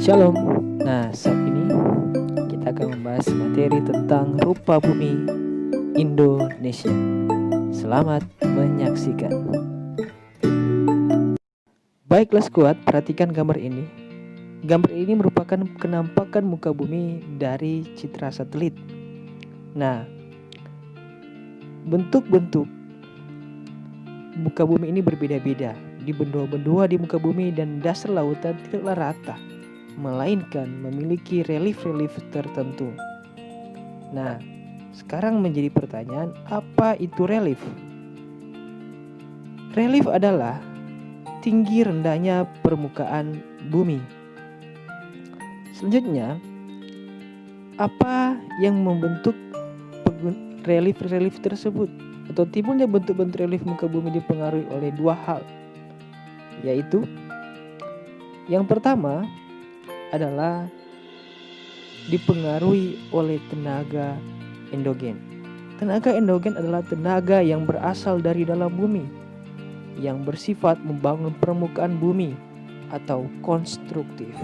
Shalom. Nah, saat ini kita akan membahas materi tentang rupa bumi Indonesia. Selamat menyaksikan. Baiklah squad, perhatikan gambar ini. Gambar ini merupakan penampakan muka bumi dari citra satelit. Nah, bentuk-bentuk muka bumi ini berbeda-beda. Di benua-benua di muka bumi dan dasar lautan tidaklah rata, melainkan memiliki relief-relief tertentu. Nah, sekarang menjadi pertanyaan, apa itu relief? Relief adalah tinggi rendahnya permukaan bumi. Selanjutnya, apa yang membentuk relief-relief tersebut? Atau timbulnya bentuk-bentuk relief muka bumi dipengaruhi oleh dua hal, yaitu yang pertama adalah dipengaruhi oleh tenaga endogen. Tenaga endogen adalah tenaga yang berasal dari dalam bumi, yang bersifat membangun permukaan bumi atau konstruktif.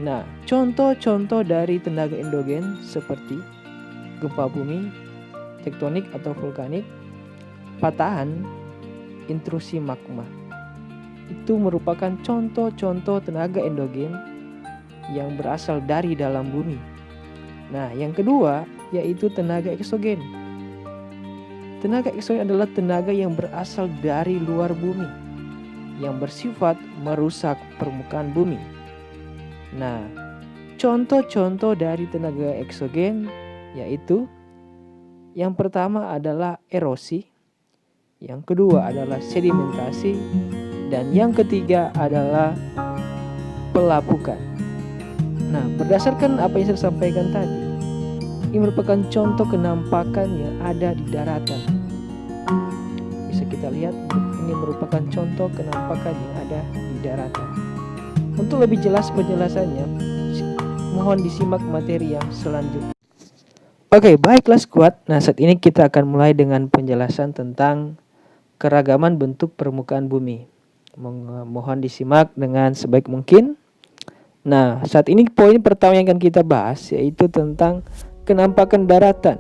Nah, contoh-contoh dari tenaga endogen seperti gempa bumi, tektonik atau vulkanik, patahan, intrusi magma. Itu merupakan contoh-contoh tenaga endogen yang berasal dari dalam bumi. Nah, yang kedua yaitu tenaga eksogen. Tenaga eksogen adalah tenaga yang berasal dari luar bumi, yang bersifat merusak permukaan bumi. Nah, contoh-contoh dari tenaga eksogen yaitu yang pertama adalah erosi, yang kedua adalah sedimentasi, dan yang ketiga adalah pelapukan. Nah, berdasarkan apa yang saya sampaikan tadi, ini merupakan contoh kenampakan yang ada di daratan. Bisa kita lihat, ini merupakan contoh kenampakan yang ada di daratan. Untuk lebih jelas penjelasannya, mohon disimak materi yang selanjutnya. Oke, baiklah squad. Nah, saat ini kita akan mulai dengan penjelasan tentang keragaman bentuk permukaan bumi. Mohon disimak dengan sebaik mungkin. Nah, saat ini poin pertama yang akan kita bahas yaitu tentang kenampakan daratan.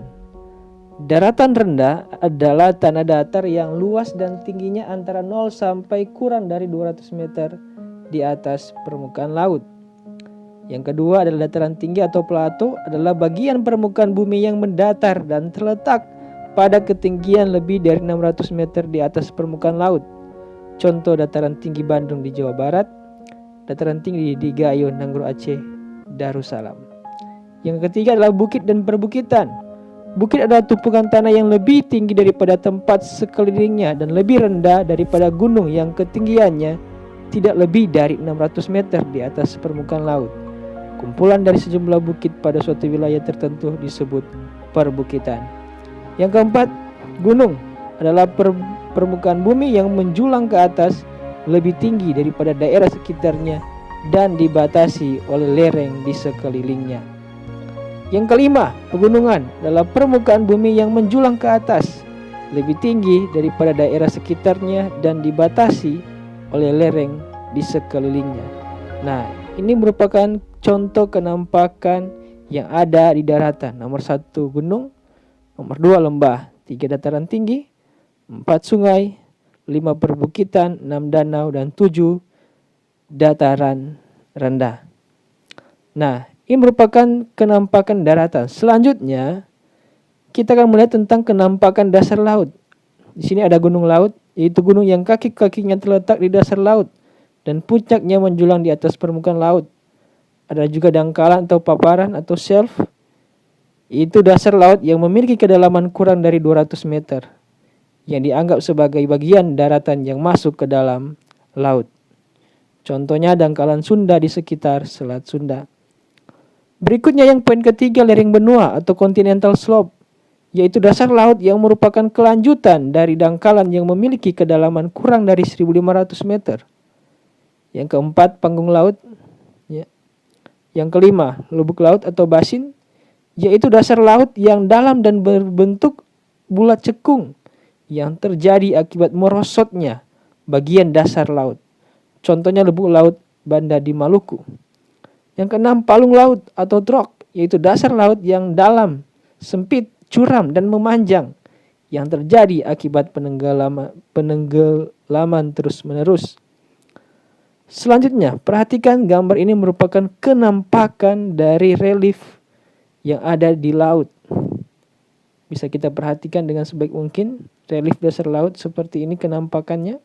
Daratan rendah adalah tanah datar yang luas dan tingginya antara 0 sampai kurang dari 200 meter di atas permukaan laut. Yang kedua adalah dataran tinggi atau plato, adalah bagian permukaan bumi yang mendatar dan terletak pada ketinggian lebih dari 600 meter di atas permukaan laut. Contoh dataran tinggi Bandung di Jawa Barat, dataran tinggi di Gayo, Nanggro Aceh, Darussalam. Yang ketiga adalah bukit dan perbukitan. Bukit adalah tumpukan tanah yang lebih tinggi daripada tempat sekelilingnya dan lebih rendah daripada gunung yang ketinggiannya tidak lebih dari 600 meter di atas permukaan laut. Kumpulan dari sejumlah bukit pada suatu wilayah tertentu disebut perbukitan. Yang keempat, gunung adalah permukaan bumi yang menjulang ke atas lebih tinggi daripada daerah sekitarnya dan dibatasi oleh lereng di sekelilingnya. Yang kelima, pegunungan adalah permukaan bumi yang menjulang ke atas lebih tinggi daripada daerah sekitarnya dan dibatasi oleh lereng di sekelilingnya. Nah, ini merupakan contoh kenampakan yang ada di daratan. Nomor 1 gunung, nomor 2 lembah, 3 dataran tinggi, 4 sungai, 5 perbukitan, 6 danau, dan 7 dataran rendah. Nah, ini merupakan kenampakan daratan. Selanjutnya, kita akan melihat tentang kenampakan dasar laut. Di sini ada gunung laut, yaitu gunung yang kaki-kakinya terletak di dasar laut dan puncaknya menjulang di atas permukaan laut. Ada juga dangkalan atau paparan atau shelf, yaitu dasar laut yang memiliki kedalaman kurang dari 200 meter, yang dianggap sebagai bagian daratan yang masuk ke dalam laut. Contohnya dangkalan Sunda di sekitar Selat Sunda. Berikutnya yang poin ketiga, lereng benua atau continental slope, yaitu dasar laut yang merupakan kelanjutan dari dangkalan yang memiliki kedalaman kurang dari 1.500 meter. Yang keempat, panggung laut. Yang kelima, lubuk laut atau basin, yaitu dasar laut yang dalam dan berbentuk bulat cekung yang terjadi akibat merosotnya bagian dasar laut. Contohnya lubuk laut Banda di Maluku. Yang keenam, palung laut atau drop, yaitu dasar laut yang dalam, sempit, curam, dan memanjang yang terjadi akibat penenggelaman terus-menerus. Selanjutnya, perhatikan gambar ini merupakan kenampakan dari relief yang ada di laut. Bisa kita perhatikan dengan sebaik mungkin relief dasar laut seperti ini kenampakannya.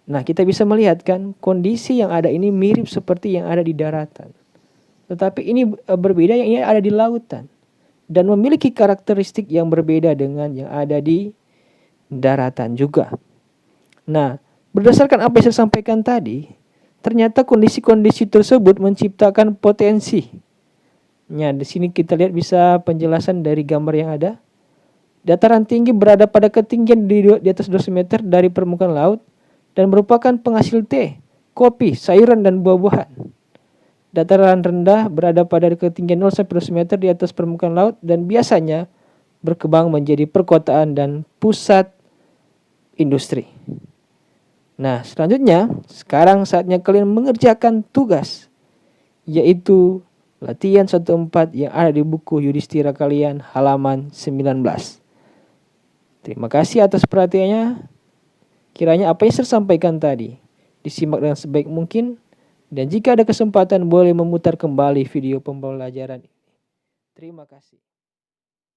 Nah, kita bisa melihat kan kondisi yang ada ini mirip seperti yang ada di daratan. Tetapi ini berbeda yang ini ada di lautan. Dan memiliki karakteristik yang berbeda dengan yang ada di daratan juga. Nah, berdasarkan apa yang saya sampaikan tadi, ternyata kondisi-kondisi tersebut menciptakan potensi. Nah, di sini kita lihat bisa penjelasan dari gambar yang ada. Dataran tinggi berada pada ketinggian di atas 200 meter dari permukaan laut dan merupakan penghasil teh, kopi, sayuran, dan buah-buahan. Dataran rendah berada pada ketinggian 0-200 meter di atas permukaan laut dan biasanya berkembang menjadi perkotaan dan pusat industri. Nah, selanjutnya, sekarang saatnya kalian mengerjakan tugas, yaitu latihan 1-4 yang ada di buku Yudhistira kalian halaman 19. Terima kasih atas perhatiannya. Kiranya apa yang saya sampaikan tadi disimak dengan sebaik mungkin, dan jika ada kesempatan boleh memutar kembali video pembelajaran ini. Terima kasih.